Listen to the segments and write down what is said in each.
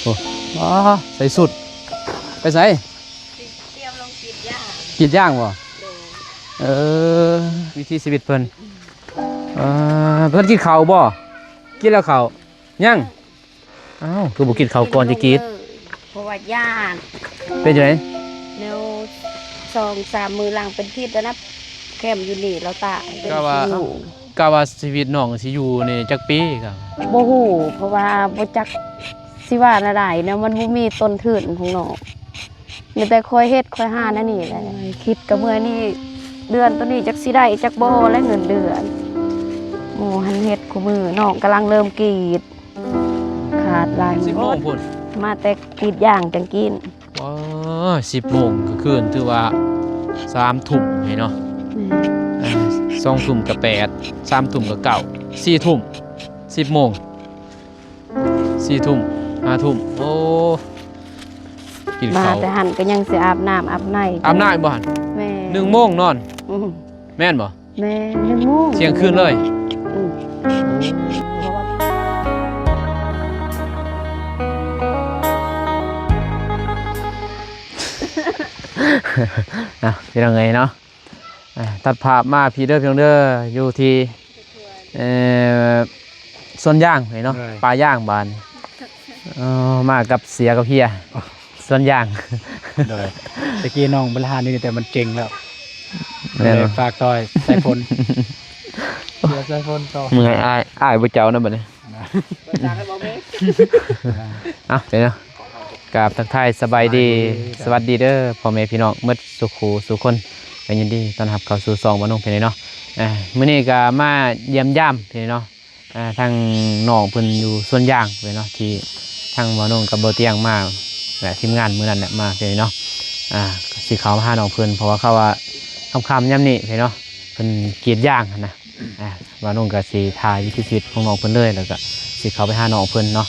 โอ้อ๋อใส่สุดไปใส่เตรียมลงกรีดย่างบ่เออวิธีชีวิตเพิ่นเพิ่นกินข้าวบ่กินแล้วข้าวยังอ้าวคือบ่กินข้าวก่อนจะกรีดเพราะว่าย่านเป็นจังได๋แนว2-3 มื้อหลังเป็นพิษแล้วนะแคมอยู่นี่เราตายก็ว่าชีวิตน้องสิอยู่นี่จักปีก็บ่ฮู้เพราะว่าบ่จักสิว่าแนวใดเนาะมันบ่มีต้นทุนของน้องมีแต่คอยเฮ็ดคอยหานั่นนี่แหละคิดก็เมื่อนี้เดือนตัวนี้จักสิได้จักบ่และเงินเดือนโอ้หันเฮ็ดคู่มือน้องกำลังเริ่มกรีดขาดหลาย10 โมงพุ่นมาแต่กรีดย่างจังกินอ๋อ10 โมงก็คืนถือว่า3 ทุ่มให้เนาะ2 ทุ่มก็8 3 ทุ่มก็9 4 ทุ่ม10 โมง4 ทุ่ม5 ทุ่มโอ้กินข้าวมาแต่หันก็ยังสิอาบน้ำอาบในบ่หั่นแม่1 โมงนอนแม่นบ่แม่1 โมงเที่ยงคืนเลยเป็นยังไงเนาะตัดภาพมาพี่เด้ออยู่ที่สวนย่างเนาะปลาย่างบานมากับเสียกับเพียสวนย่างเลยตะกี้น้องบรรหารนี่แต่มันเก่งแล้วเลยฝากต่อยใส่พลใส่พลต่อเมื่อยอ้ายบ่เจ้านะบัดนี้เดี๋ยวนะกราบทักทายสบายดีสวัสดีเด้อพ่อแม่พี่น้องหมดสุขสุขคนก็ยินดีต้อนรับเข้าสู่ซองบ้านน้องเพิ่นเนาะมื้อนี้ก็มาเยี่ยมย่ำเพิ่นเนาะทางน้องเพิ่นอยู่สวนยางเพิ่นเนาะที่ทางบ้านน้องกับบ่เตียงมาและทีมงานมื้อนั้นน่ะมาเพิ่นเนาะสิเข้ามาหาน้องเพิ่นเพราะว่าเขาว่าค่ำๆยามนี้เพิ่นเนาะเพิ่นกรีดยางนะบ้านน้องก็สิถ่ายวิถีชีวิตของน้องเพิ่นเลยแล้วก็สิเข้าไปหาน้องเพิ่นเนาะ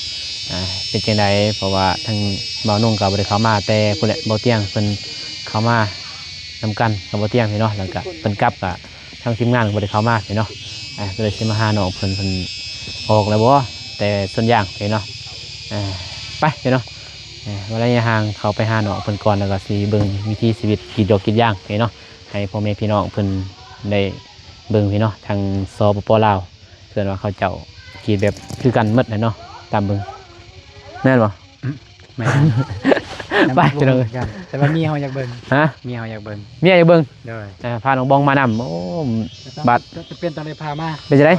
เป็นจังไดเพราะว่าทางบ่าวนุ่งกับบ่ได้เข้ามาแต่พุ่นแหละบ่เตียงเพิ่นเข้ามานำกันกับบ่เตียงพี่เนาะแล้วก็เพิ่นกลับก็ทางทีมงานบ่ได้เข้ามาพี่เนาะก็เลยสิมาหาน้องเพิ่นออกแล้วบ่แต่ส่วนอย่างพี่เนาะไปพี่เนาะว่าระยะห่างเข้าไปหาน้องเพิ่นก่อนแล้วก็สิเบิ่งวิถีชีวิตกรีดดอกกรีดยางพี่เนาะให้พ่อแม่พี่น้องเพิ่นได้เบิ่งพี่เนาะทางสปป.ลาวเพิ่นว่าเขาเจ้ากรีดแบบคือกันหมดเนาะตามเบิ่งแม่นบ่แม่ไปจะเลยแต่ว่ามีเฮาอยากเบิ่งมีเฮาอยากเบิ่งมีอยากเบิ่งเด้อพาน้องบองมานำโอ้บัดจะเป็นตอนได้พามาเป็นจังได๋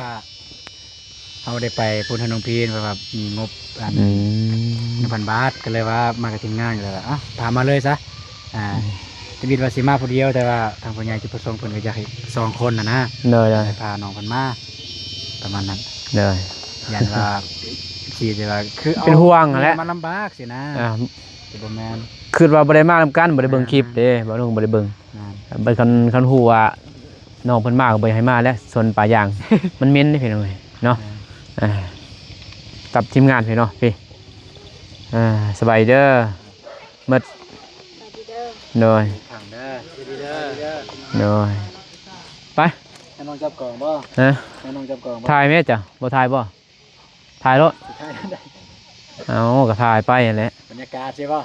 เฮาได้ไปพูนธนงพีนว่ามีงบ1,000 บาทก็เลยว่ามากระทิงงานอยู่แล้วพามาเลยซะจะบิดว่าสิมาผู้เดียวแต่ว่าทางผู้ใหญ่จุดประสงค์เพิ่นก็อยากให้2 คนนะเด้อพาน้องเพิ่นมาประมาณนั้นเด้อยันว่าสิว่าคือเป็นห่วงแหละมันลำบากสินะบ่แม่นคือว่าบ่ได้มานำกันบ่ได้เบิ่งคลิปเด้บ่ลงบ่ได้เบิ่งบ่คันฮู้ว่าน้องเพิ่นมาก็บ่ให้มาแล้วส่วนปลาย่างมันเหม็นนี่พี่น้องเนาะกับทีมงานพี่เนาะพี่สบายเด้อหมดโดยถังเด้อดีเด้อโดยไปให้น้องจับกล่องบ่ให้น้องจับกล่องบ่ถ่ายแม่จ้ะบ่ถ่ายบ่ถ่ายรถเอาก็ถ่ายไปนั่นแหละบรรยากาศใช่ป่ะ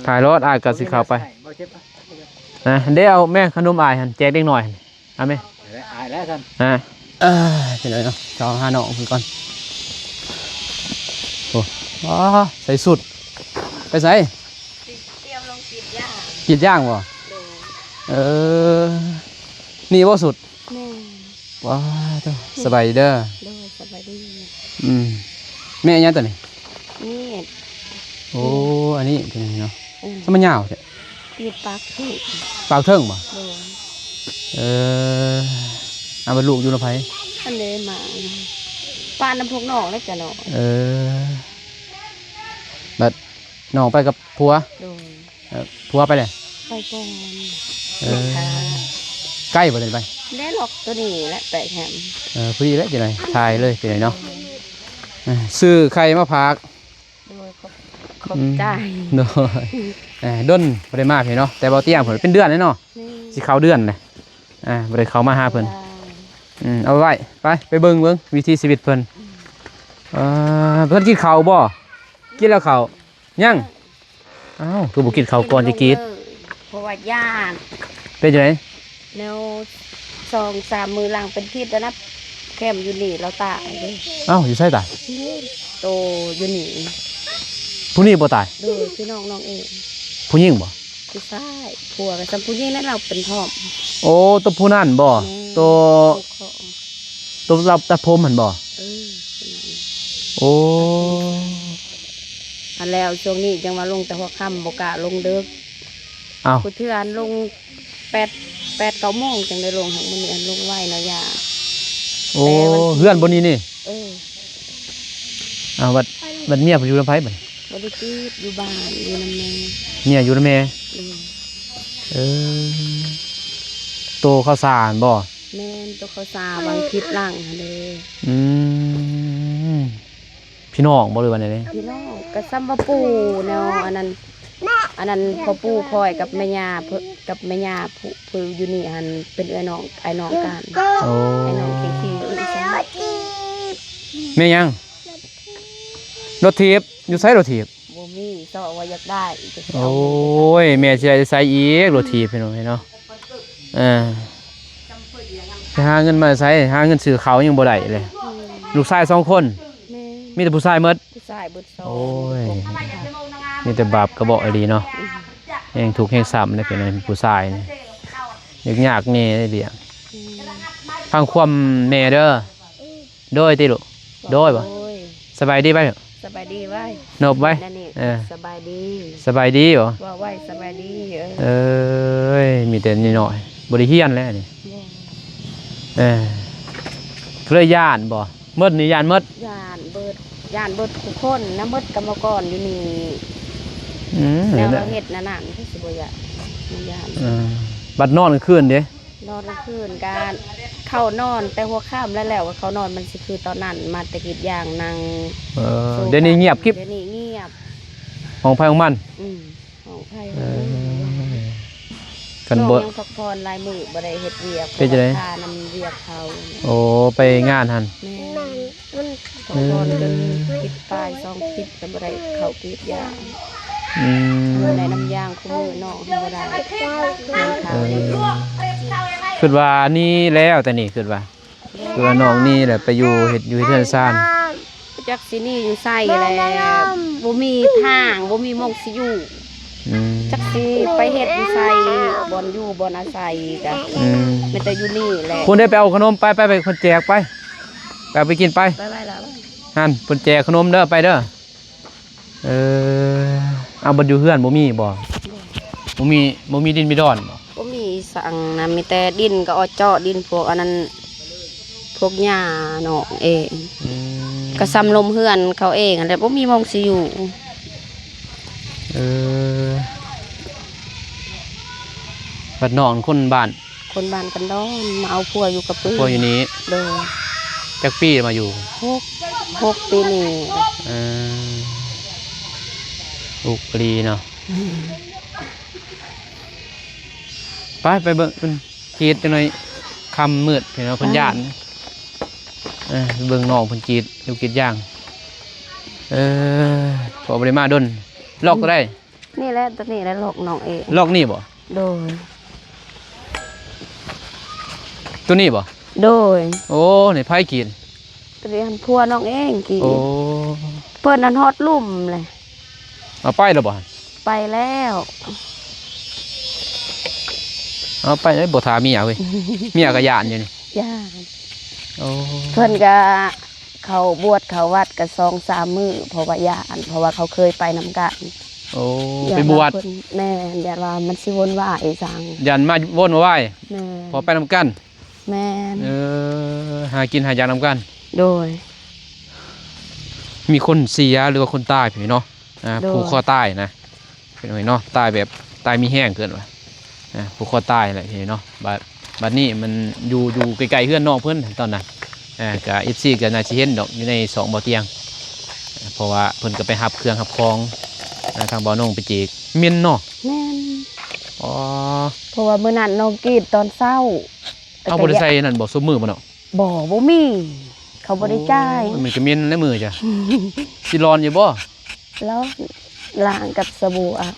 ถ่ายรถอ้ายก็สิเข้าไปเดี๋ยวแม่ขนมอ้ายหั่นแจกเด็กหน่อยเอาแม่อ้ายแล้วซั่นเป็นไรเนาะจอหาน้องเพิ่นก่อนโอ้ใส่สุดไปใส่เตรียมลงกรีดย่างกรีดย่างบ่นี่บ่สุดว้าเจ้าสบายเด้อสบายดีแม่ยังตัวนี้นี่โอ้อันนี้เป็นไงเนาะมันยาวใช่ตีปากเถิงบ่เอาไปลูกอยู่ละไผอันเดมาปานน้ำพกน้องแล้วจ้ะน้องบัดน้องไปกับผัวผัวไปเลยไปก่อนใกล้บ่ได้ไปได้หลอกตัวนี้แหละไปแฮมพอดีแล้วจังได๋ถ่ายเลยจังได๋เนาะซื้อไข่มาฝากขอบใจโดยด้นบ่ได้มาพี่เนาะแต่บ่เตียงเพิ่นเป็นเดือนเลยเนาะสิเข้าเดือนเลยบ่ได้เข้ามาหาเพิ่นเอาไว้ไปเบิ่งวิถีชีวิตเพิ่นเพิ่นกินข้าวบ่ กินแล้วข้าวยังอ้าวคือบ่กินข้าวก่อนจะกิน เพราะว่าย่าน เป็นจังได๋ แนว2-3 มื้อหลังเป็นพิษแล้วนะแคมอยู่นี่เราตายเด้ อ้าวอยู่ไสตาย โตอยู่นี่ ผู้นี้บ่ตาย โดยพี่น้องน้องเอง ผู้หญิงบ่ ผู้ชายผัวกับสัมผู้หญิงนั้นเราเป็นทอม โอ้ตัวผู้นั่นบ่ตัว ของ ตัวรับตะพรมหั่นบ่ เออ โอ้ อันแล้วช่วงนี้จังว่าลงแต่หัวค่ำบ่กล้าลงเด้อ อ้าว ผู้เทื่อนลง8-9 โมงจังได้ลงของมื้อนี้อันลงไว้เนาะย่า โอ้เฮือนบนนี้นี่ เออ อ้าวบัดเมียผู้อยู่นำไผบัด บ่ได้ติดอยู่บ้านอยู่นำแม่ เมียอยู่นำแม่ เออ เออโตข้าวสารบ่ แม่นตัวเขาสาบางคิดหลังหั่นเด้ อืมพี่น้องบ่เลยวันนี้ พี่น้องก็ซ้ำบ่ปู่แนวอันนั้นพ่อปู่คอยกับแม่ย่าเพิ่นกับแม่ย่าผู้อยู่นี่หั่นเป็นไอ้น้องกัน โอ้ ไอ้น้องเคียงๆอีสาน แม่ยังรถถีบอยู่ไสรถถีบ บ่มีซอว่าอยากได้จะสิ โอ้ เอา ยแม่สิได้ใส่อีกรถถีบพี่น้องเนาะไปหาเงินมาใช้หาเงินซื้อเขาวยังบ่ได้เลยลูกชาย2 คน แม่ มีแต่ผู้ชายหมด ผู้ชายเบิดซอ โอ้ย มีแต่บาปกระบอกอดีเนาะแห่งถูกข์แห่งซ้ำเนี่ยเป็นผู้ชายเนี่ยยากแม่ได้เดียวฟังความแม่เด้อโดยติลูกโดยบ่ โอ้ย สบายดีไปเถอะ สบายดีไว้ นบไว้ นั่นนี่ เออ สบายดี สบายดีบ่ ว่าไว้สบายดีเเอออ้ยมีแต่นิดหน่อยบ่ได้เฮียนแล้วนี่เออเคยย่านบ่หมดนี่ย่านหมด ย่านเบิดทุกคนนะเบิดกรรมกรอยู่นี่ แนว เห็นแล้ เรา ว เฮ็ดนั่นคือสิบ่ย่านบ่ย่าน บัดนอนกลางคืนเด้ นอนกลางคืนการเข้านอนแต่หัวค่ำแล้วว่าเขานอนมันสิคือตอนนั้นมาแต่กิดอย่างนาง เดี๋ยวนี้เงียบคลิป เดี๋ยวนี้เงียบ ของไผของมัน ของไผ กัน น้อง บ่ ยังพักผ่อนลายมือบ่ได้เฮ็ดเวียก เป็นจังได๋ พานํเวียกเขา โอ้ไปงานหั่น แม่พักผ่อนจนคิดตาย2คิดก็บ่ได้เข้ากิดยาง อืม ในน้ำยางคู่มือน้องบ่ได้เงินขาวนี่ คิดว่านี่แล้วแต่นี่คิดว่าน้องนี่แหละไปอยู่เฮ็ดอยู่ที่เทือนซ่าน จักสินี่อยู่ไสแล้วบ่มีทางบ่มีหม่องสิอยู่ อืม จักสิไปเฮ็ดอยู่ไสบ่อนอยู่บ่อนอาศัยกะ อืม มีแต่อยู่นี่แหละ คุณได้ไปเอาขนมไปเพิ่นแจกไปเอาไปกินไป ไปแล้ว หั่นเพิ่นแจกขนมเด้อไปเด้อเอาบ่อยู่เฮือนบ่มีดินมีดอนบ่ บ่มีสั่งนะมีแต่ดินก็เอาเจาะดินพวกอันนั้นพวกหญ้าเนาะเอง อืม ก็ซ้ำลมเฮือนเขาเองนั่นแหละบ่มีหม่องสิอยู่ บัดน้องคนบ้าน คนบ้านกันดอนมาเอาผัวอยู่กับปืน พวกอยู่นี้ โดย จักปีมาอยู่ 6 ปีนี่ เออลูกดีเนาะไปเบิ่งเพิ่นกรีดจังหน่อยค่ำมืดเห็นว่าเพิ่นย่านเบิ่งน้องเพิ่นกรีดอยู่กรีดย่างพอบ่ได้มาดนล็อกก็ได้ นี่แหละตัวนี้แหละหลอกน้องเอง ล็อกนี่บ่ โดย ตัวนี้บ่ โดย โอ้นี่ไผกรีด ตัวนี้หันพัวน้องเองกี่ โอ้ เพิ่นนั้นฮอดลุ่มเลย เอาไปแล้วบ่ ไปแล้ว เอาไปได้บ่ทาเมียเว้ยเมียก็ย่านอยู่นี่ ย่า โอ้ เพิ่นก็เขาบวชเขาวัดก็2-3 มื้อเพราะว่าย่านเพราะว่าเขาเคยไปนำกัน โอ้ ย่า ไปบวช าเพิ่นแม่นอย่าว่ามันสิวนว่าไอ้สัง ยันมาวนมาไหว้ แม่ พอไปนำกัน แม่น หากินหายานำกัน โดย มีคนเสียหรือว่าคนตายพี่เนาะ โดย ผูกคอตายนะเป็นไงเนาะตายแบบตายมีแห้งเกินว่ะผูกคอตายอะไรพี่เนาะบัดนี้มันอยู่ไกลๆเพื่อนน้องเพื่อนตอนนั้นกับเอฟซีกับนายชีเห็นดอกอยู่ใน2บ่อเตียงเพราะว่าเพิ่นก็ไปหับเครื่องหับของทางบ่อนงไปจีกเมียนเนาะ แม่น อ๋อ เพราะว่ามื้อนั้นน้องกรีดตอนเช้า เอาบริษัทนั่นบ่สมมือบ่เนาะ บ่มีเขาบ่ได้จ่าย มันก็เมียนในมือจ้ะสิรอนอยู่บ่ แล้วล้างกับสบู่เอา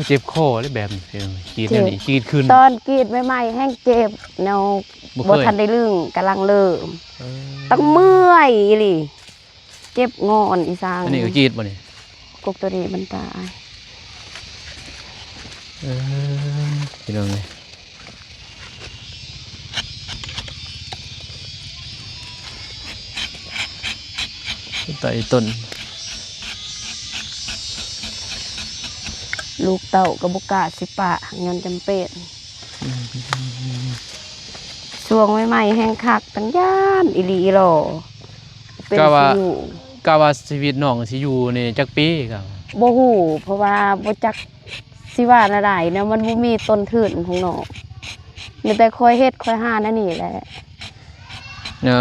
เจ็บคอได้แบบนี้พี่น้องกรีดอันนี้กรีดขึ้น ตอนกรีดใหม่ๆแห้งเจ็บแนว บ่เคย บ่ทันได้ลึงกำลังเริ่ม เออ ต้องเมื่อยอีหลีเจ็บงอนอีสาง อันนี้ก็กรีดบ่นี่ กกตัวนี้มันตาย พี่น้องเลยไต่ต้น ลูกเต่ากับบกล้าสิปะเงินจำเป็นช่วงใหม่ๆแห้งคักตั้งย่านอีหลีหรอเป็น ก็ว่า สิอยู่ กะว่าชีวิตน้องสิอยู่นี่จักปีครับ บ่ฮู้เพราะว่าบ่จักสิว่าแนวใดเนาะมันบ่มีต้นทุนของน้องมีแต่คอยเฮ็ดคอยหานั่นนี่แหละ เนี่ย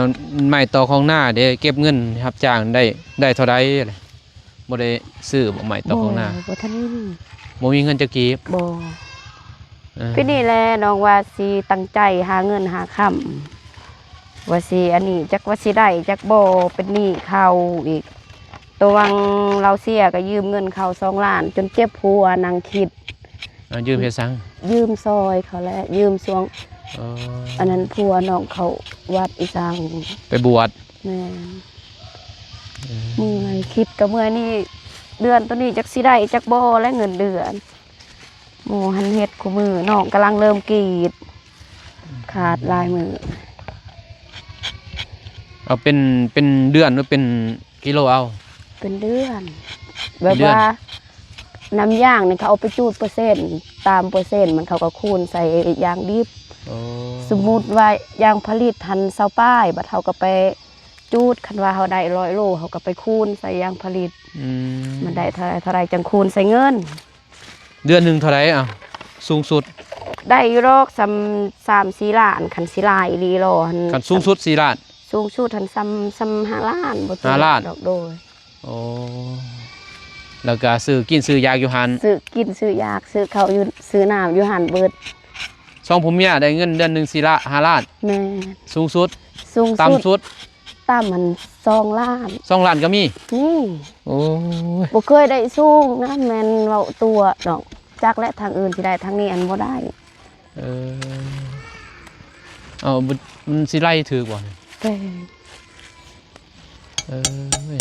ไม้ต่อของหน้าเด้เก็บเงินรับจ้างได้เท่าใดล่ะบ่ได้ซื้อบ่ไม้ต่อของหน้า บ่ทันมี บ่มีเงินจะเก็บ บ่ เออ พี่นี่แหละน้องว่าสิตั้งใจหาเงินหาค่ำว่าสิอันนี้จักว่าสิได้จักบ่เป็นหนี้เขาอีกตัววังเราเสียก็ยืมเงินเขา2 ล้าน จนเจ็บหัวนั่งคิด ยืมเฮ็ดซัง ยืมซอยเขาแหละยืมสวง เออ อันนั้นผัวน้องเขาวัดอีสาน ไปบวช แม่เมื่อยคิดกับเมื่อยนี่เดือนตัวนี้จักสิได้จักบ่และเงินเดือนหมู่หันเฮ็ดคู่มือน้องกำลังเริ่มกรีดขาดลายมือ เอาเป็นเดือนหรือเป็นกิโลเอา เป็นเดือนแบบ เดือน ว่าน้ำย่างนี่เขาเอาไปจูดเปอร์เซ็นต์ตามเปอร์เซ็นต์มันเขาก็คูณใส่ยางดิบ โอ้ สมมุติว่ายางผลิตทันเซาป้ายบัดเขาก็ไปจูดคันว่าเขาได้100 โลเขาก็ไปคูณใส่ยางผลิต อืม มันได้เท่าไรจังคูณใส่เงิน เดือนหนึงเท่าไหร่อ่ะสูงสุด ได้อยู่ดอก3-4 ล้านคันสิลายอีหลีโลหัน กันสูงสุด4ล้าน สูงสุดทันซ้ำ5 ล้านบ่ถึง 5 ล้าน ดอกโดย โอ้แล้วก็ซื้อกินซื้อยากอยู่หัน ซื้อกินซื้อยากซื้อข้าวอยู่ซื้อน้ำอยู่หันเบิด ช่องผมเนี่ยได้เงินเดือนหนึง4ล้าน5ล้าน แม่ สูงสุด สูง ต่ำสุด ต่ำมัน2 ล้าน 2ล้านก็มี นี่ โอ้ย บ่เคยได้สูงนะแม่นเว้าตัวดอกจักและทางอื่นสิได้ทางนี้อันบ่ได้ เออเอามันสิไล่ถือกว่า แต่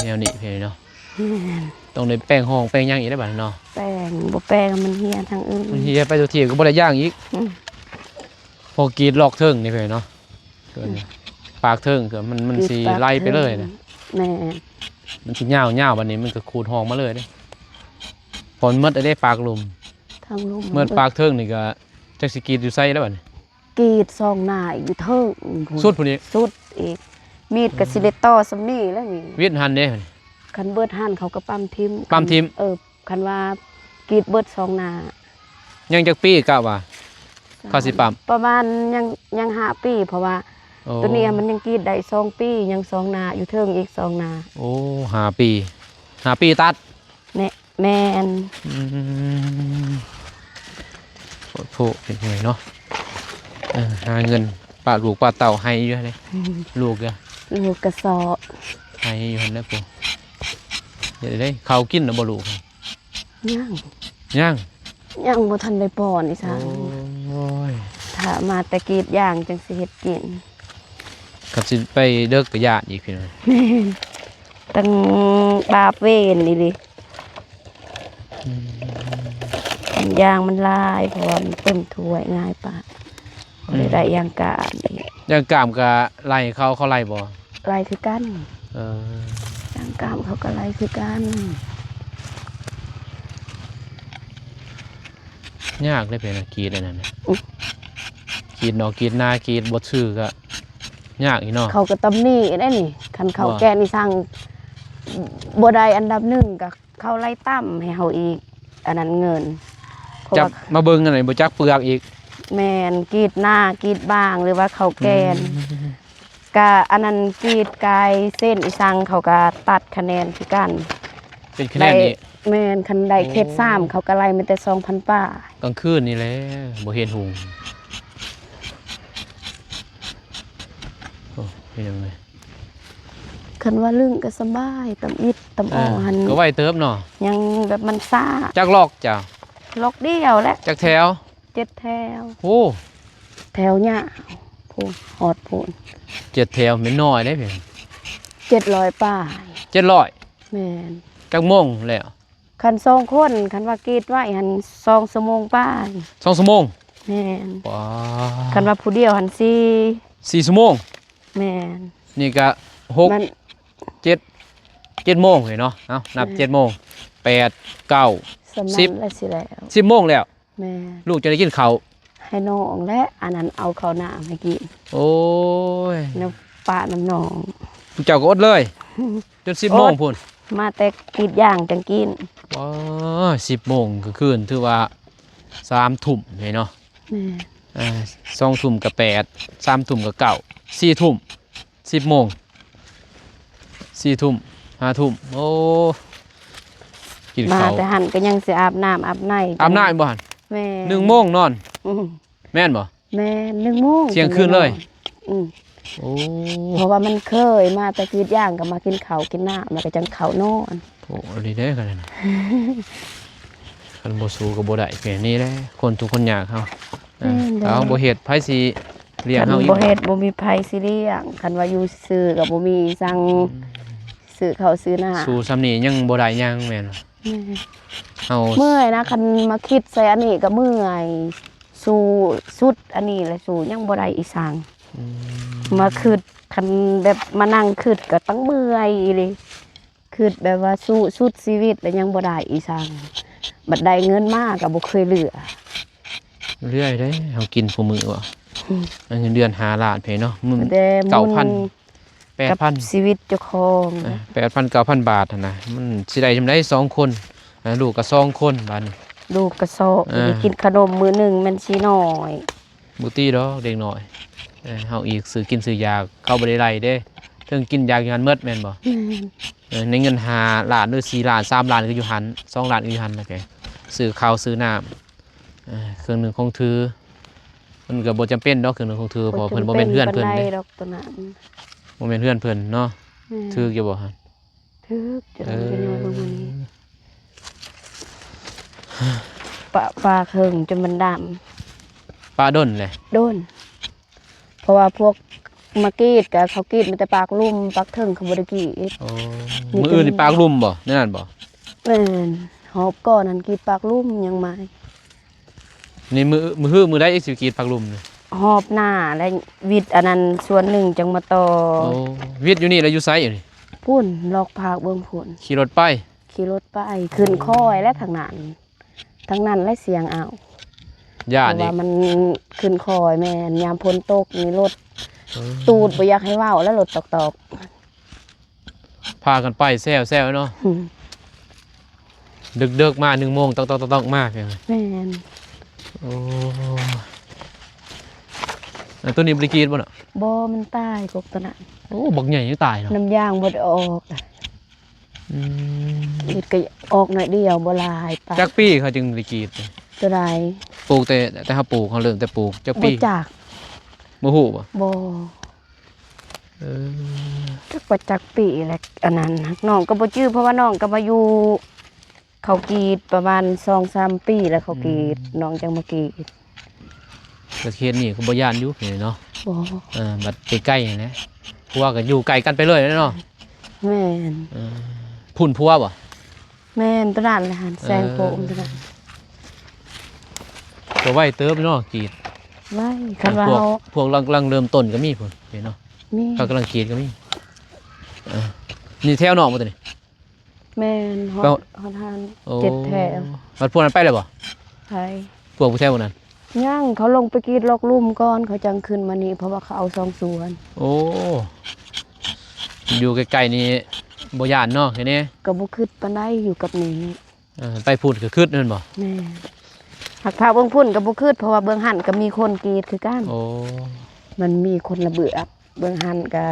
แนวนี้เพียงเนาะ แม่น ต้องได้แป้งห้องแป้งย่างอีกได้บัดเนาะ แป้งบ่แป้งมันเฮียทางอื่น บางทีไปตัวทีก็บ่ได้ย่างอีก อืม พอกรีดลอกเทิงนี่เพียงเนาะเกินปากเทิงเกิดมันสิไล่ไปเลยนะ แม่ มันสิยาวๆบัดนี้มันก็ขูดห้องมาเลยเด้พอมันหมดได้ปากลุม ทางลุม เมื่อปากเทิงนี่ก็จักสิกรีดอยู่ไสแล้วบัดนี้ กรีดซองหน้าอยู่เทิง สุดพุ่นอีก สุดอีกมีดก็สิได้ต่อซำนี้แล้วนี่ เวียดหันเด้ คันเบิดหั่นเขาก็ปั๊มทิม ปั๊มทิ่ม คันว่ากรีดเบิดซองหน้า ยังจักปีกะว่า เขาสิปั๊ม ประมาณยัง5 ปีเพราะว่า โอ้ ตัวนี้มันยังกรีดได้2 ปียังซองหน้าอยู่เทิงอีกซองหน้า โอ้5 ปี5 ปีตัด แม่น โอ้โหเป็นไงเนาะหาเงินป้าลูกป้าเต่าให้อยู่เลยลูกอะ ลูกกระสอบ ให้อยู่หั่นแหล้วปู่เดี๋ยวได้เขาวกินนะบ่ลูก ย่าง ย่าง ย่างบ่ทันได้ป้อนอีสาน โอ้ย ถ้ามาแต่กรีดย่างจังสิเฮ็ดกิน กับสิไปเลิกกับญาติอีกพี่น้อง ตั้งบาปเวรนี่ดิย่างมันลายเพราะว่ามันเต็มถ้วยง่ายปะบ่ได้ย่างกาดอีก ย่างกามกับไล่เขาไล่บ่ ลายคือกัน เออย่าง กามเขาก็ลายคือกัน ยากเลยเป็นกรีดอันนั้นน่ะกรีดเนาะกรีดหน้ากรีดบ่ชื่อก็ยากอีเนาะ เขาก็ตำหนิได้นี่คันเขา ว่า แกะนี่สั่งบ่ได้อันดับ1ก็เขาไล่ต่ำให้เฮาอีก อันนั้นเงินเพราะ จับ ว่า มาเบิ่งอันไหนบ่จักเปลือกอีก แมนกรีดหน้ากรีดบางหรือว่าเขาแกนกะอันนั้นกรีดกายเส้นอีสังเขาก็ตัดคะแนนคือกัน เป็นคะแนนนี้ แมนคันได้เคส3เขาก็ไล่มาแต่2,000 ป้าก ลางคืนนี่แหละบ่เห็นหุงโอ้เป็นยังไง คั คันว่าลึงก็สบายตำอิดตำอ้อหัน ก็ไว้เติบเนาะ ยังแบบมันซ่า จักลอกจ้ะ ล็อกเดียวและ จักแถว 7 แถว โอ้ แถวยาวพูนหอดพูน 7 แถวไม่น้อยได้เพียง 700ป้าย 700 แม่น จักโมงแล้ว คัน2 คนคันว่ากรีดไว้หัน2 ชั่วโมงป้าย 2 ชั่วโมง แม่น ว้า คันว่าผู้เดียวหัน4 ชั่วโมง แม่น นี่ก็ มัน 7 โมงเห็นเนาะเอ้านับ7 โมง 8 9 สำนั สิบ นและสิแล้ว 10 โมงแล้ว แม่ ลูกจะได้กินข้าว ให้น้องและอันนั้นเอาข้าวหน้าให้กิน โอ้ย น้ำปลาน้ำหนอง ผู้เจ้าก็อดเลย จน10 โมงพุ่น มาแต่กรีดย่างจังกิน ว้า10 โมงก็คืนถือว่า3 ทุ่มเห็นเนาะ แม่ 2 ทุ่มกับ8 3 ทุ่มกับ9 4 ทุ่ม 10 โมง 4 ทุ่ม 5 ทุ่มโอ้กิน มา ข้าว แต่หันก็ยังสิอาบน้ำอาบใน อาบน้ำบ่หั่น แม่ 1 โมงนอน อืม แม่นบ่ แม่1 โมง เที่ยงคืนเลย อืม โอ้ เพราะว่ามันเคยมาแต่กรีดย่างก็มากินข้าวกินน้ำแล้วก็จังข้าวนอน โหดีเด้อกันนะ คันบ่สู้ก็บ่ได้แค่นี้แหละคนทุกคนอยากเฮาถ้าเอาบ่เฮ็ดไผสิเลี้ยง คัน เฮาอีก บ่เฮ็ดบ่มีไผสิเลี้ยงคันว่าอยู่ซื่อก็บ่มีสั่งซื้อข้าวซื้อน้ำ สู้ซ้ำนี้ยังบ่ได้ยังแม่นบ่ แม่ เฮา เมื่อยนะคันมาคิดใส่อันนี้ก็เมื่อยสู่สุดอันนี้แหละสู่ยังบ่ได้อีสัง อืม มาคิดคันแบบมานั่งคิดก็ต้องเมื่อยอีหลีคิดแบบว่าสู้สุดชีวิตแล้วยังบ่ได้อีสังบัดได้เงินมาก็บ่เคยเหลือ เรื่อยเด้เฮากินผู้มื้อบ่ อืม เงินเดือน5ล้านเพเนาะมื้อ แต่มุน 9,000 กับ 8,000 ชีวิตเจ้าของ 8,000 9,000 บาทหั่นนะมันสิได้จำได้2 คนลูกก็2 คนบาดนี้ ลูกกระสอบ อ่า ไปกินขนมมื้อหนึงแมันสิน้อย บ่ตีดอกเด็กน้อยเฮาอีกซื้อกินซื้อยาเข้าบ่ได้ไล่เด้เทิงกินยาอยู่หันหมดแม่นบ่ แม่น ในเงิน5ล้านหรือ4ล้าน3ล้านก็อยู่หัน2ล้านก็อยู่หันแล้วแกซื้อข้าวซื้อน้ำเครื่องหนึงคงถือมันก็บ่จำเป็นดอกเครื่องหนึงคงถือเพราะเพิ่นบ่แม่นเพื่อนเพิ่น ปา เด้ ใดดอกตัวนั้น บ่แม่นเพื่อนเพิ่นเนาะ แม่น ถืออยู่บ่หั่น ถึกจะ เอ เอาไปย่อยลงมา อ นี้ปลาเคิงจนมันด ปลาดนแหละ ำโดน เพราะว่าพวกมากรีดกับเขากรีดมันแต่ปากลุ่มปากเทิงเขาบริกรีด โอ้มื้ออื่นนี่ปลากลุ่มบ่นั่นบ่ แม่นหอบก่อนนั้นกรีดปากลุ่มยังไม่ นี่มื้อใดอีกสิกรีดปลากลุ่มนี่ หอบหน้าและวิดอันนั้นส่วนหนึ่งจังมาต่อ โอ้วิทย์อยู่นี่แล้วอยู่ไสอยู่นี่ พุ่นลอกผากเบิ่งพุ่น ขี่รถไป ขี่รถไปขึ้นค่อยและทางนั้นและเสียงเอาเพ ย่าน ราะ นี่ ว่ามันขึ้นคอยแม่นยามพ้นตกนี่รถตูดบ่อยากให้เว้าแล้วรถตอก พากันไปแซวๆเนาะ ๆ ดึกๆมา1 โมงต้องมาเพียง แม่น โอ้อันตัวนี้บริกรีดบ่เนาะ บ่มันตายกบตัวนั้น โอ้บักใหญ่ยังตายเนาะ น้ำยางบ่ได้ออกอะ อืม อีกก็ออกหน่อยเดียวบ่หลายไป จักปีเขาจึงบริกรีด ตัวใด ปลูกแต่เขาปลูกเขาเริ่มแต่ปลูกจัก บ่ ปี จัก บ่ฮู้บ่ บ่ เออ จักว่าจักปีแหละอันนั้นน่ะน้องก็บ่จื้อเพราะว่าน้องก็มาอยู่เขากรีดประมาณ 2-3 ปีแล้วเขากรีดน้องจังมากรีด ประเทศนี้ก็บ่ย่านอยู่นี่เนาะ บ่ บัดใกล้ๆนี่นะพัวก็อยู่ไกลกันไปเลยเนาะ แม่น พุ่นพัวบ่ แม่นตัวนั้นแหละหั่นแซงโปมตัวนั้น ก็ไว้เติบเนาะกรีด ไว้คันว่า พวก เฮา พวกกำลังเริ่มต้นก็มีพุ่นเห็นเนาะ มี เขากำลังกรีดก็มีนี่แถวนอกบ่ตัวนี้ แม่นฮอ ก็ ดฮอดทาน โอ้ 7 แถว บัดพวกนั้นไปเลยบ่ ไผ พวกผู้แถวพวกนั้น ย่างเขาลงไปกรีดลอกลุ่มก่อนเขาจังขึ้นมานี่เพราะว่าเขาเอา2 สวน โอ้อยู่ใกล้ๆนี่บ่ย่านเนาะแค่นี้ ก็บ่คิดปานใดอยู่กับนี่ ไปพูดก็คืดนั่นบ่ แม่หักพาเบิ่งพุ่นก็บ่คิดเพราะว่าเบิ่งหั่นก็มีคนกรีดคือกัน โอ้ มันมีคนระเบือบเบิ่งหั่นก็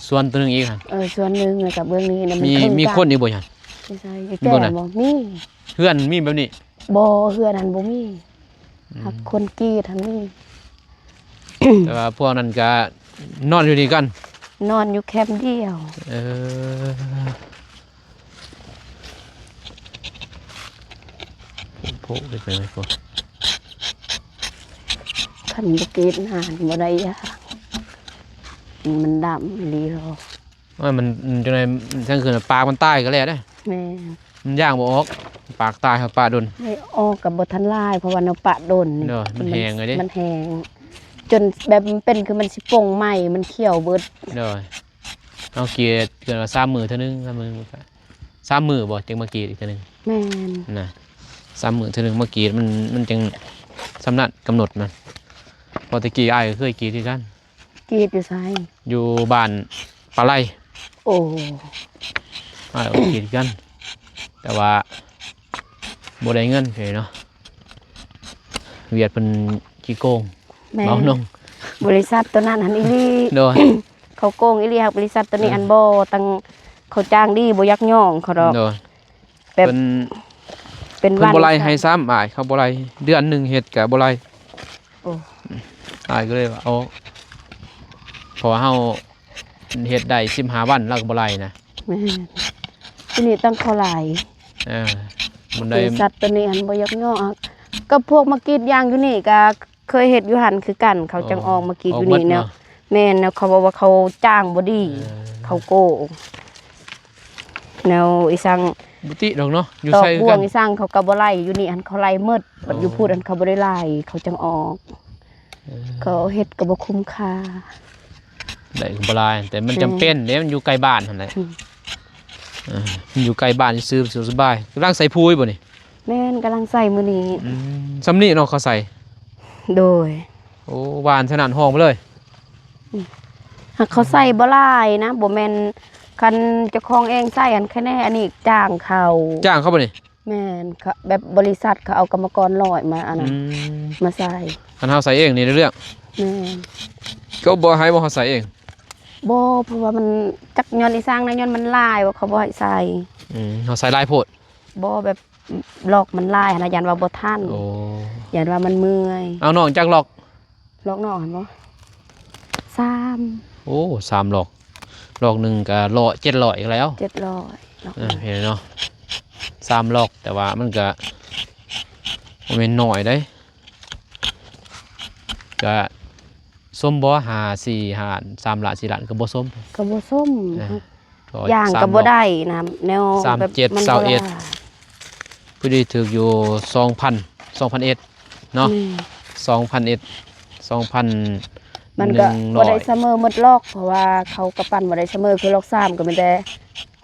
ส่วนตัวหนึงอีกหั่น ส่วนหนึงแล้วก็เบิ่งนี้นะมัน มี เทิง มี กั คนอีกบ่หั่น ไม่ใช่ บ่ แก่ น่ะ บ่มี เพื่อนมีแบบนี้ บ่เฮือนั้นบ่มีหักคนกรีดหั่นมี แต่ว่าพวกนั้นก็นอนอยู่นี่กัน นอนอยู่แคมป์เดียว เออโผล่ไปไหนพวก คันบ่กินอาหารบ่ได้ยากมันดำดีหรอก ว่ามันจังไดทั้งคืนปากมันตายก็แล้วเด้ แม่ มันย่างบ่ออกปากตายครับปากโดน ให้ออกกับบ่ทันลายเพราะว่าเนาปะโดน เด้อมันแห้งเลยดิ มันแห้งจนแบบมันเป็นคือมันสิป่งไหม้มันเขียวเบิด เด้อเอาเกียร์เกินว่า3 มื้อเท่านึง3 มื้อ3 มื้อบ่จังมากีดอีกเท่านึง แม่น น่ะ3 มื้อเท่านึงมากีดมันจังสำนักกำหนดมันพอตะกี้อ้ายก็เคยกีดคือกัน กรีดอยู่ไส อยู่บ้านปลาไหล โอ้ อ้ายก็กีดกัน แต่ว่าบ่ได้เงินเฉยเนาะเวียดเพิ่นขี้โกง แม่ เมานง บริษัทตัวนั้นหันอีหลี โดย เขาโกงอีหลีครับบริษัทตัวนี้อันบ่ตั้งเขาจ้างดีบ่ยักย่องเขาดอก โดย แบบ เพิ่น เป็น เพิ่น วัน บ่ไล่ให้ซ้ำอ้ายเขาบ่ไล่เดือนหนึงเฮ็ดก็บ่ไล่ โอ้ อ้ายก็เลยว่าเอาเพราะว่าเฮาเฮ็ดได้15 วันแล้วก็บ่ไล่นะ แม่นที่นี่ตั้งเขาหลาย เออมัน บ ได้ ริษัทตัวนี้หันบ่ยักย่องก็พวกมากรีดยางอยู่นี่ก็เคยเฮ็ดอยู่หันคือกันเขาจังออกมากรีดอยู่นี่แนวแม่นแนวเขาบอกว่าเขาจ้างบ่ดี เขาโกงแนวอีสัง บุติดอกเนาะอยู่ ตอก ใส่ บ่ว กั ง น อีสังเขาก็บ่ไล่อยู่นี่อันเขาไล่หมดบัดอยู่พูดอันเขาบ่ได้ไล่เขาจังออก เขาเฮ็ดก็บ่คุ้มค่า ได้ก็บ่ไล่แต่มันจำเป็นเด้มันอยู่ใกล้บ้านหั่นแหละ อืม มันอยู่ใกล้บ้านซื้อสบายกำลังใส่พุยบ่นี่ แม่นกำลังใส่มื้อนี้ สำนี้เนาะเขาใส่ โดย โอ้หวานขนาดห้องไปเลย หากเขาใส่บ่หลายนะบ่แม่นคันเจ้าของเองใส่อันแค่แน่อันนี้จ้างเขา จ้างเขาบ่นี่ แม่นเขาแบบบริษัทเขาเอากรรมกรร้อยมาอันนั้นมาใส่ คันเฮาใส่เองนี่เรื่อง แม่น ก็บ่ให้บ่เขาใส่เอง บ่เพราะว่ามันจักย้อนอีสร้างนะย้อนมันลายว่าเขาบ่ให้ใส่ เฮาใส่หลายโพด บ่แบบลอกมันลายนะยันว่าบ่ทัน โอ้ ยันว่ามันเมื่อย เอาน้องจักหลอก ลอกนอกเห็นบ่3 โอ้3หลอกหลอกหนึงก็700อีกแล้ว 700ลอก เห็นเนาะ3หลอกแต่ว่ามันก็บ่แม่นน้อยเด้ก็ส้มบ่5 4 5 3ละ4ละก็บ่ส้ม ก็บ่ส้ม ก็ ย่าง สม ก็ หล บ่ อก ได้นะแนว 37 แบบมันบ่ได้ 21 พอดีถึกอยู่ 2,001เนาะ 2,001 มันก็บ่ได้ 100 เสมอหมดลอกเพราะว่าเขากระปั้นบ่ได้เสมอคือลอก3ก็มีแต่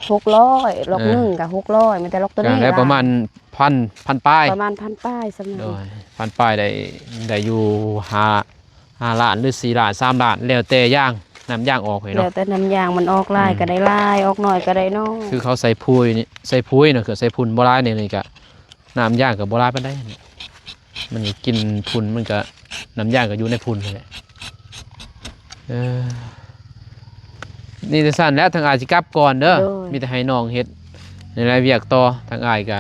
600ลอก1ก็600มีแต่ลอกตัวนี้ ได้ประมาณพันป้าย ประมาณ1,000ป้ายสำนั โด ก ยพันป้ายได้อยู่5ล้านหรือ4ล้าน3ล้านแล้วแต่ย่างน้ำย่างออกให้ แล้ เนาะ วแต่น้ำยางมันออกลายก็ได้ลายออกหน่อยก็ได้น้อย คือเขาใส่พุยนี่ใส่พุยน่ะคือใส่พุ่นบ่หลายนี่ก็น้ำย่างก็บ่หลายปานใดนี่มันกินพุ่นมันก็น้ำย่างก็อยู่ในพุ่นนั่นแหละนี่จะสั้นแล้วทางอายสิกลับก่อนเด้อมีแต่ให้น้องเฮ็ดในรายเวียกต่อทางอายก็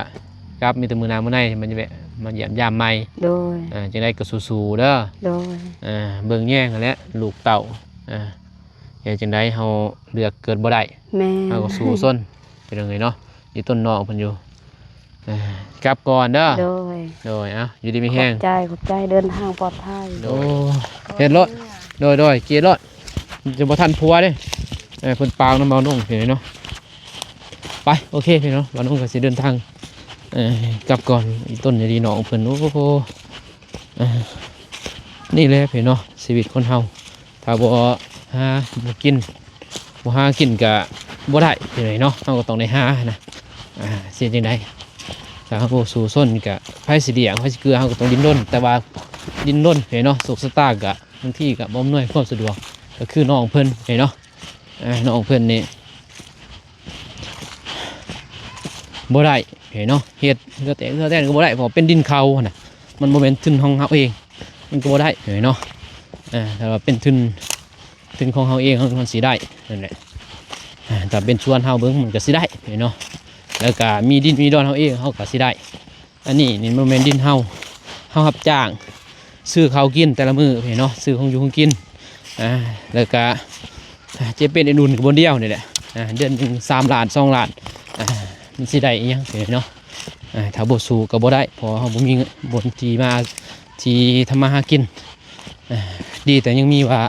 กลับมีแต่มื้อหน้ามื้อในมันจะแวะมาเยี่ยมยามใหม่ โดย จังได๋ก็สู้ๆเด้อ โดย เบิ่งแย่งกันแหล้วลูกเต่าเฮ็ดจังได๋เฮาเลือกเกิดบ่ได้ แม่ เฮาก็สู้ซนเป็นจังไดเนาะอยู่ต้นน้องเพิ่นอยู่กลับก่อนเด้อ โดย โดยอยู่ดีมี ข แฮ อง บใจขอบใจเดินทางปลอดภัย โอ้เฮ็ดรถโดยเกียร์รถจะบ่ทันผัวเด้เพิ่นปางน้ำเมานุ่งเห็นเนาะไปโอเคพี่เนาะบ่าวนุ่งก็สิเดินทางกลับก่อนอีต้นอย่าดีน้องเพิ่นโอ้โหนี่แหละพี่เนาะชีวิตคนเฮาถ้าบ่หาบ่กินบ่หากินก็บ่ได้พี่เนาะเฮาก็ต้องได้หานะสิจังได๋ถ้าเฮาบ่สู้ซนก็ไผสิเลี้ยงไผสิเกลือเฮาก็ต้องดิ้นรนแต่ว่าดิ้นรนพี่เนาะสุขสตาร์ก็บางทีก็บ่อำนวยความสะดวกก็คือน้องเพิ่นพี่เนาะน้องเพิ่นนี่บ่ได้เนาะเฮ็ดเรือแต่ก็บ่ได้เพราะเป็นดินเขาน่ะมันบ่แม่นทุนของเฮาเองมันก็บ่ได้เนาะแต่ว่าเป็นทุนของเฮาเองมันสิได้นั่นแหละถ้าเป็นส่วนเฮาเบิ่งมันก็สิได้เนาะแล้วก็มีดินมีดอนเฮาเองเฮาก็สิได้อันนี้นี่บ่แม่นดินเฮารับจ้างซื้อข้าวกินแต่ละมื้อเนาะซื้อของอยู่ของกินแล้วก็ เจ็บเป็นไอ้นุ่นกับบนเดียวนี่แหละเดือนหนึ่ง3 ล้าน2 ล้านมันสิได้อีหยังเนาะถ้าบ่สู้ก็บ่ได้เพราะเฮาบ่มีเงินบนที่มาที่ทำมาหากินดีแต่ยังมีว่า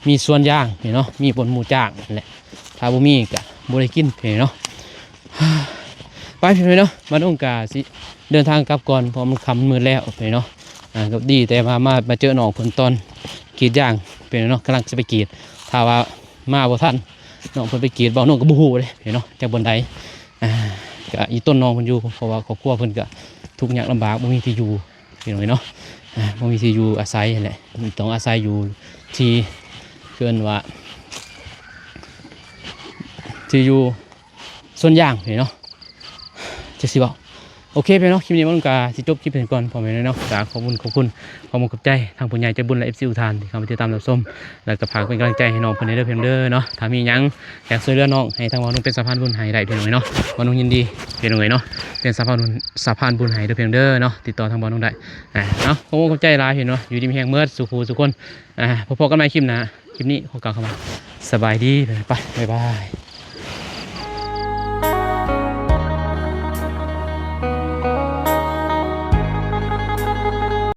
มีส่วนย่างเนาะมีบนหมู่จ้างนั่นแหละถ้าบ่มีก็บ่ได้กินเนาะไปพี่น้องเนาะมาต้องกาสิเดินทางกลับก่อนเพราะมันค่ำมืดแล้วเนาะก็ดีแต่มาเจอน้องเพิ่นตอนกรีดยางเนาะกำลังจะไปกรีดถ้าว่ามาบ่ทันน้องเพิ่นไปกรีดบ่น้องก็บ่ฮู้เลยเนาะจากบนใดก็อีต้นน้องเพิ่นอยู่เพราะว่าครอบครัวเพิ่นก็ทุกข์ยากลำบากบ่มีที่อยู่พี่น้องเนาะบ่มีที่อยู่อาศัยนั่นแหละต้องอาศัยอยู่ที่เกินว่าที่อยู่ส่วนย่างเนาะจะสิบอกโอเคไปเนาะคลิปนี้มันก็สิจบคลิปเพียงก่อนพอไหมเนาะขอบคุณขอบคุณใจทางผู้ใหญ่ใจบุญและ FC อุทานที่เข้ามาติดตามรับชมแล้วก็ฝากเป็นกำลังใจให้น้องเพิ่นเด้อเพียงเด้อเนาะถ้ามีหยังอยากช่วยเหลือน้องให้ทางว่าน้องเป็นสะพานบุญให้ได้เพียงหน่อยเนาะว่าน้องยินดีเพียงหน่อยเนาะเป็นสะพานบุญให้เด้อเพียงเด้อเนาะติดต่อทางบ่น้องได้เนาะขอบคุณใจหลายเห็นเนาะอยู่ดีมีแฮงเมิดสุขสุขคนพบกันใหม่คลิปหน้าคลิปนี้ขอกล่าวคำว่าสบายดีไปบ๊ายบาย